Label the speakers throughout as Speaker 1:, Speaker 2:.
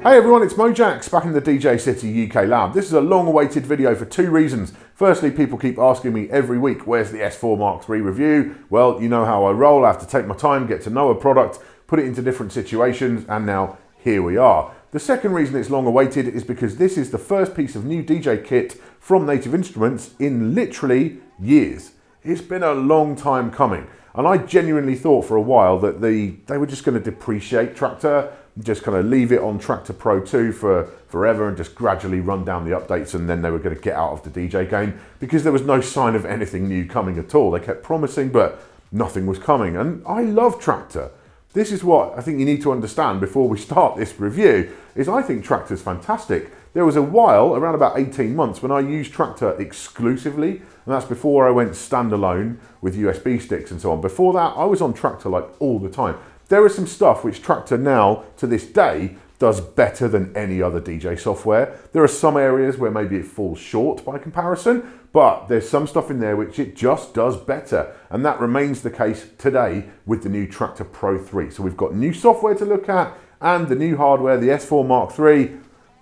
Speaker 1: Hey everyone, it's Mojaxx back in the DJcity UK lab. This is a long-awaited video for two reasons. Firstly, people keep asking me every week, where's the S4 Mark III review? Well, you know how I roll. I have to take my time, get to know a product, put it into different situations, and now here we are. The second reason it's long-awaited is because this is the first piece of new DJ kit from Native Instruments in literally years. It's been a long time coming, and I genuinely thought for a while that they were just going to depreciate Traktor, just kind of leave it on Traktor Pro 2 for forever and just gradually run down the updates, and then they were going to get out of the DJ game because there was no sign of anything new coming at all. They kept promising, but nothing was coming. And I love Traktor. This is what I think you need to understand before we start this review, is I think Traktor's fantastic. There was a while, around about 18 months, when I used Traktor exclusively, and that's before I went standalone with USB sticks and so on. Before that, I was on Traktor like all the time. There is some stuff which Traktor now, to this day, does better than any other DJ software. There are some areas where maybe it falls short by comparison, but there's some stuff in there which it just does better. And that remains the case today with the new Traktor Pro 3. So we've got new software to look at and the new hardware, the S4 Mark III.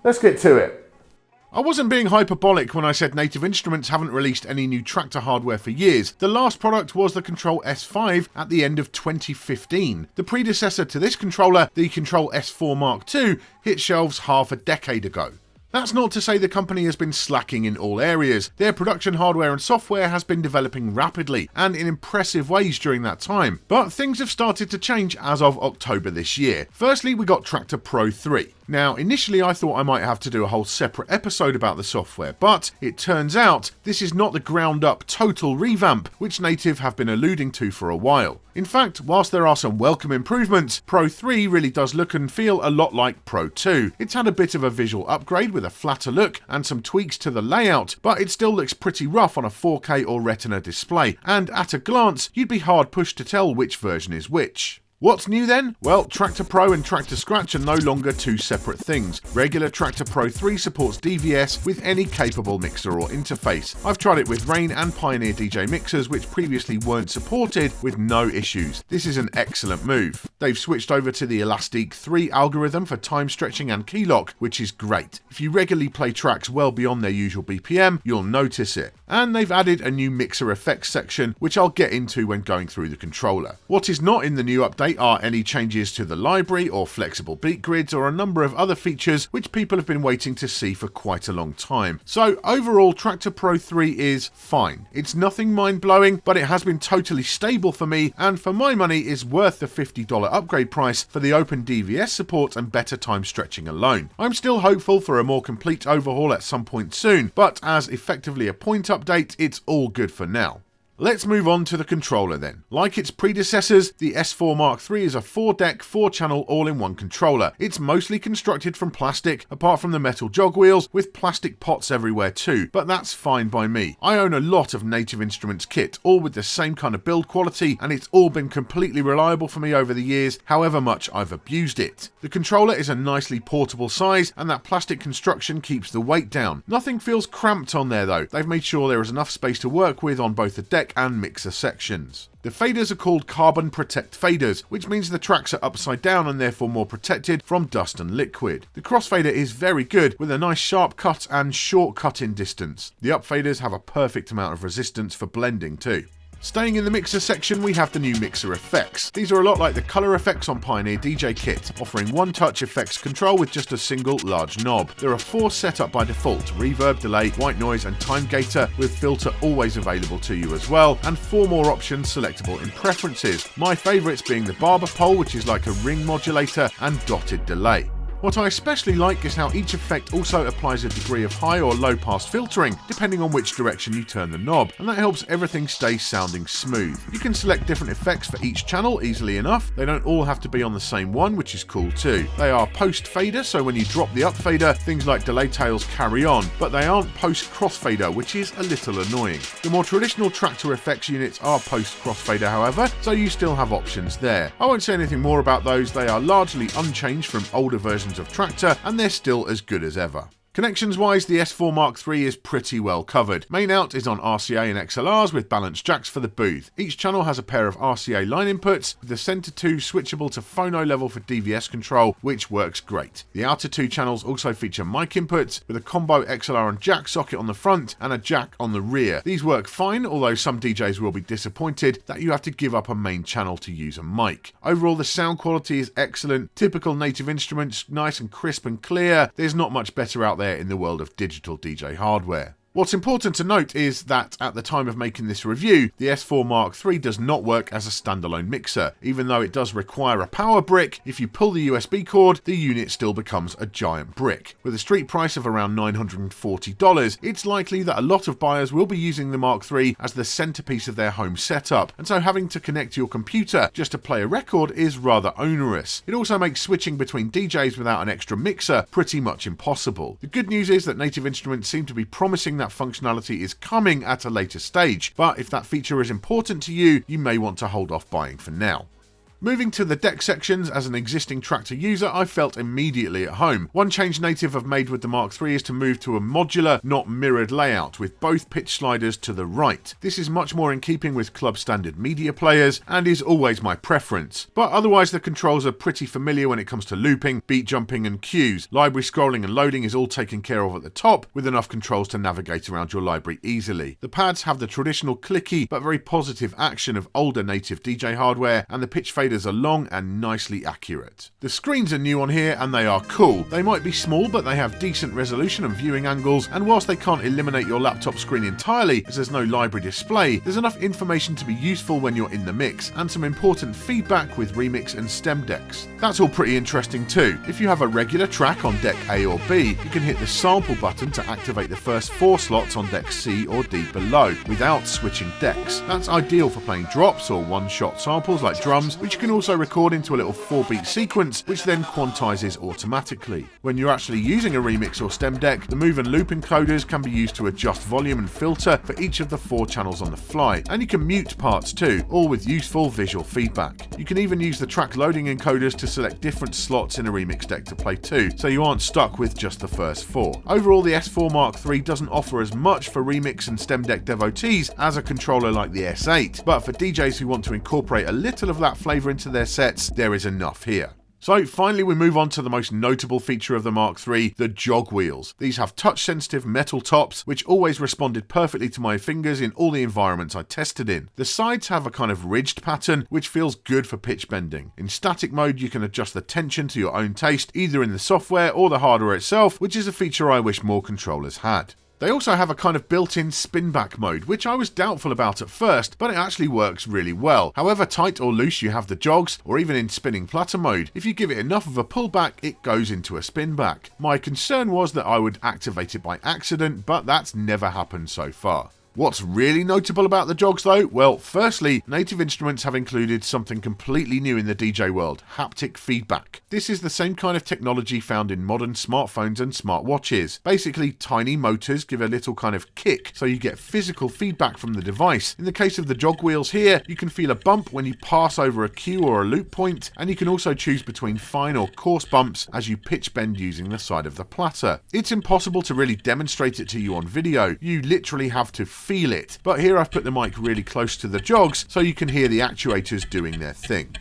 Speaker 1: Let's get to it.
Speaker 2: I wasn't being hyperbolic when I said Native Instruments haven't released any new Traktor hardware for years. The last product was the Kontrol S5 at the end of 2015. The predecessor to this controller, the Kontrol S4 Mark II, hit shelves half a decade ago. That's not to say the company has been slacking in all areas. Their production hardware and software has been developing rapidly and in impressive ways during that time. But things have started to change as of October this year. Firstly, we got Traktor Pro 3. Now, initially I thought I might have to do a whole separate episode about the software, but it turns out this is not the ground up total revamp which Native have been alluding to for a while. In fact, whilst there are some welcome improvements, Pro 3 really does look and feel a lot like Pro 2. It's had a bit of a visual upgrade with a flatter look and some tweaks to the layout, but it still looks pretty rough on a 4K or Retina display, and at a glance, you'd be hard pushed to tell which version is which. What's new then? Well, Traktor Pro and Traktor Scratch are no longer two separate things. Regular Traktor Pro 3 supports DVS with any capable mixer or interface. I've tried it with Rain and Pioneer DJ mixers which previously weren't supported with no issues. This is an excellent move. They've switched over to the Elastic 3 algorithm for time stretching and key lock, which is great. If you regularly play tracks well beyond their usual BPM, you'll notice it. And they've added a new mixer effects section, which I'll get into when going through the controller. What is not in the new update are any changes to the library or flexible beat grids or a number of other features which people have been waiting to see for quite a long time. So overall, Traktor Pro 3 is fine. It's nothing mind-blowing, but it has been totally stable for me, and for my money is worth the $50 upgrade price for the open DVS support and better time stretching alone. I'm still hopeful for a more complete overhaul at some point soon, but as effectively a point update, it's all good for now. Let's move on to the controller then. Like its predecessors, the S4 Mark III is a 4-deck, 4-channel all-in-one controller. It's mostly constructed from plastic, apart from the metal jog wheels, with plastic pots everywhere too, but that's fine by me. I own a lot of Native Instruments kit, all with the same kind of build quality, and it's all been completely reliable for me over the years, however much I've abused it. The controller is a nicely portable size, and that plastic construction keeps the weight down. Nothing feels cramped on there though. They've made sure there is enough space to work with on both the deck and mixer sections. The faders are called Carbon Protect faders, which means the tracks are upside down and therefore more protected from dust and liquid. The crossfader is very good, with a nice sharp cut and short cut-in distance. The up faders have a perfect amount of resistance for blending too. Staying in the mixer section, we have the new mixer effects. These are a lot like the color effects on Pioneer DJ kit, offering one-touch effects control with just a single large knob. There are 4 set up by default: reverb, delay, white noise and time gator, with filter always available to you as well, and 4 more options selectable in preferences. My favourites being the barber pole, which is like a ring modulator, and dotted delay. What I especially like is how each effect also applies a degree of high or low pass filtering, depending on which direction you turn the knob, and that helps everything stay sounding smooth. You can select different effects for each channel easily enough. They don't all have to be on the same one, which is cool too. They are post fader, so when you drop the up fader, things like delay tails carry on, but they aren't post crossfader, which is a little annoying. The more traditional Traktor effects units are post crossfader, however, so you still have options there. I won't say anything more about those. They are largely unchanged from older versions of Traktor, and they're still as good as ever. Connections wise, the S4 Mark III is pretty well covered. Main out is on RCA and XLRs with balanced jacks for the booth. Each channel has a pair of RCA line inputs, with the center two switchable to phono level for DVS control, which works great. The outer two channels also feature mic inputs, with a combo XLR and jack socket on the front and a jack on the rear. These work fine, although some DJs will be disappointed that you have to give up a main channel to use a mic. Overall, the sound quality is excellent. Typical Native Instruments, nice and crisp and clear. There's not much better out there in the world of digital DJ hardware. What's important to note is that at the time of making this review, the S4 Mark III does not work as a standalone mixer. Even though it does require a power brick, if you pull the USB cord, the unit still becomes a giant brick. With a street price of around $940, it's likely that a lot of buyers will be using the Mark III as the centerpiece of their home setup, and so having to connect your computer just to play a record is rather onerous. It also makes switching between DJs without an extra mixer pretty much impossible. The good news is that Native Instruments seem to be promising that functionality is coming at a later stage, but if that feature is important to you, you may want to hold off buying for now. Moving to the deck sections, as an existing Traktor user, I felt immediately at home. One change Native have made with the Mark III is to move to a modular, not mirrored layout, with both pitch sliders to the right. This is much more in keeping with club standard media players, and is always my preference. But otherwise the controls are pretty familiar when it comes to looping, beat jumping and cues. Library scrolling and loading is all taken care of at the top, with enough controls to navigate around your library easily. The pads have the traditional clicky, but very positive action of older Native DJ hardware, and the pitch faders are long and nicely accurate. The screens are new on here and they are cool. They might be small, but they have decent resolution and viewing angles, and whilst they can't eliminate your laptop screen entirely as there's no library display, there's enough information to be useful when you're in the mix, and some important feedback with remix and stem decks. That's all pretty interesting too. If you have a regular track on deck A or B, you can hit the sample button to activate the first 4 slots on deck C or D below, without switching decks. That's ideal for playing drops or one-shot samples like drums, which you can also record into a little 4-beat sequence, which then quantizes automatically. When you're actually using a remix or stem deck, the move and loop encoders can be used to adjust volume and filter for each of the 4 channels on the fly, and you can mute parts too, all with useful visual feedback. You can even use the track loading encoders to select different slots in a remix deck to play too, so you aren't stuck with just the first 4. Overall, the S4 Mark III doesn't offer as much for remix and stem deck devotees as a controller like the S8, but for DJs who want to incorporate a little of that flavour into their sets, there is enough here. So finally we move on to the most notable feature of the Mark III, the Jog Wheels. These have touch-sensitive metal tops, which always responded perfectly to my fingers in all the environments I tested in. The sides have a kind of ridged pattern, which feels good for pitch bending. In static mode, you can adjust the tension to your own taste, either in the software or the hardware itself, which is a feature I wish more controllers had. They also have a kind of built-in spin-back mode, which I was doubtful about at first, but it actually works really well. However tight or loose you have the jogs, or even in spinning platter mode, if you give it enough of a pullback, it goes into a spin-back. My concern was that I would activate it by accident, but that's never happened so far. What's really notable about the jogs though? Well, firstly, Native Instruments have included something completely new in the DJ world, haptic feedback. This is the same kind of technology found in modern smartphones and smartwatches. Basically, tiny motors give a little kind of kick, so you get physical feedback from the device. In the case of the Jog Wheels here, you can feel a bump when you pass over a cue or a loop point, and you can also choose between fine or coarse bumps as you pitch bend using the side of the platter. It's impossible to really demonstrate it to you on video. You literally have to feel it, but here I've put the mic really close to the jogs so you can hear the actuators doing their thing.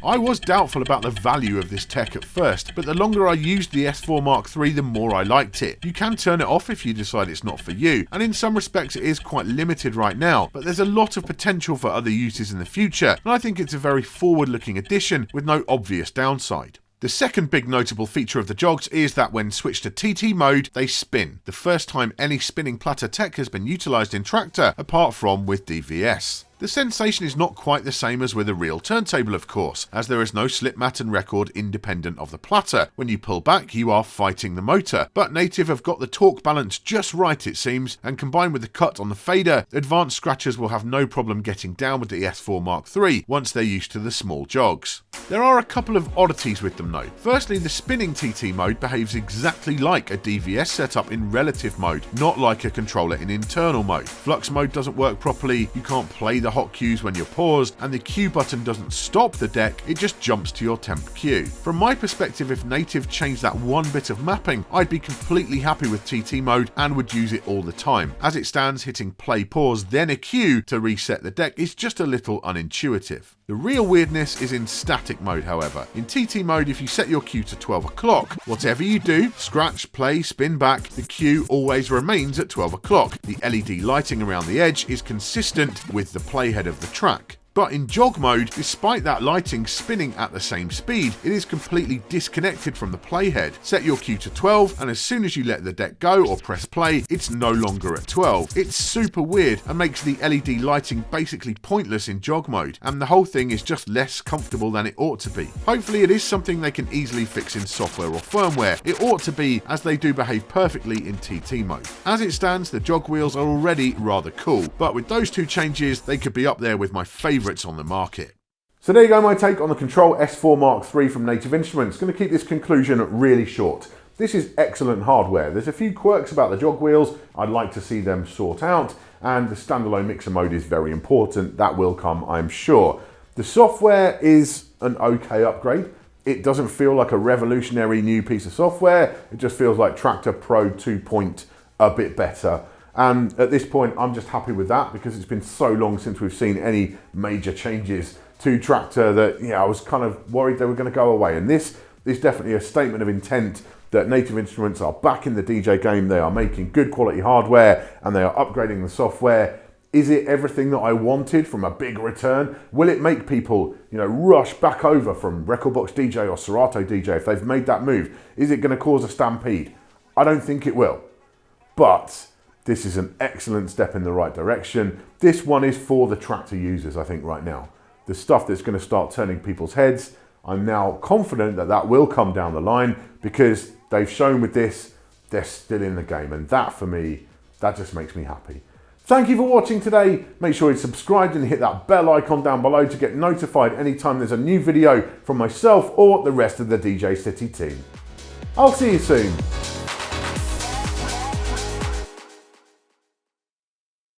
Speaker 2: I was doubtful about the value of this tech at first, but the longer I used the S4 Mark III, the more I liked it. You can turn it off if you decide it's not for you, and in some respects it is quite limited right now, but there's a lot of potential for other uses in the future, and I think it's a very forward-looking addition with no obvious downside. The second big notable feature of the jogs is that when switched to TT mode, they spin. The first time any spinning platter tech has been utilised in Traktor, apart from with DVS. The sensation is not quite the same as with a real turntable, of course, as there is no slip mat and record independent of the platter. When you pull back, you are fighting the motor, but Native have got the torque balance just right, it seems, and combined with the cut on the fader, advanced scratchers will have no problem getting down with the S4 Mark III once they're used to the small jogs. There are a couple of oddities with them though. Firstly, the spinning TT mode behaves exactly like a DVS setup in relative mode, not like a controller in internal mode. Flux mode doesn't work properly, you can't play the the hot cues when you're paused, and the cue button doesn't stop the deck, it just jumps to your temp cue. From my perspective, if Native changed that one bit of mapping, I'd be completely happy with TT mode and would use it all the time. As it stands, hitting play pause then a cue to reset the deck is just a little unintuitive. The real weirdness is in static mode, however. In TT mode, if you set your cue to 12 o'clock, whatever you do, scratch, play, spin back, the cue always remains at 12 o'clock. The LED lighting around the edge is consistent with the playhead of the track. But in jog mode, despite that lighting spinning at the same speed, it is completely disconnected from the playhead. Set your cue to 12, and as soon as you let the deck go or press play, it's no longer at 12. It's super weird and makes the LED lighting basically pointless in jog mode, and the whole thing is just less comfortable than it ought to be. Hopefully it is something they can easily fix in software or firmware. It ought to be, as they do behave perfectly in TT mode. As it stands, the jog wheels are already rather cool, but with those two changes, they could be up there with my favourites on the market.
Speaker 1: So there you go, my take on the Control S4 Mark III from Native Instruments. Going to keep this conclusion really short. This is excellent hardware. There's a few quirks about the jog wheels I'd like to see them sort out, and the standalone mixer mode is very important. That will come, I'm sure. The software is an okay upgrade. It doesn't feel like a revolutionary new piece of software. It just feels like Traktor Pro 2 point a bit better. And at this point, I'm just happy with that because it's been so long since we've seen any major changes to Traktor that, I was kind of worried they were going to go away. And this is definitely a statement of intent that Native Instruments are back in the DJ game. They are making good quality hardware and they are upgrading the software. Is it everything that I wanted from a big return? Will it make people, rush back over from Recordbox DJ or Serato DJ if they've made that move? Is it going to cause a stampede? I don't think it will. But this is an excellent step in the right direction. This one is for the Traktor users, I think, right now. The stuff that's going to start turning people's heads, I'm now confident that that will come down the line because they've shown with this, they're still in the game. And that, for me, that just makes me happy. Thank you for watching today. Make sure you're subscribed and hit that bell icon down below to get notified anytime there's a new video from myself or the rest of the DJ City team. I'll see you soon.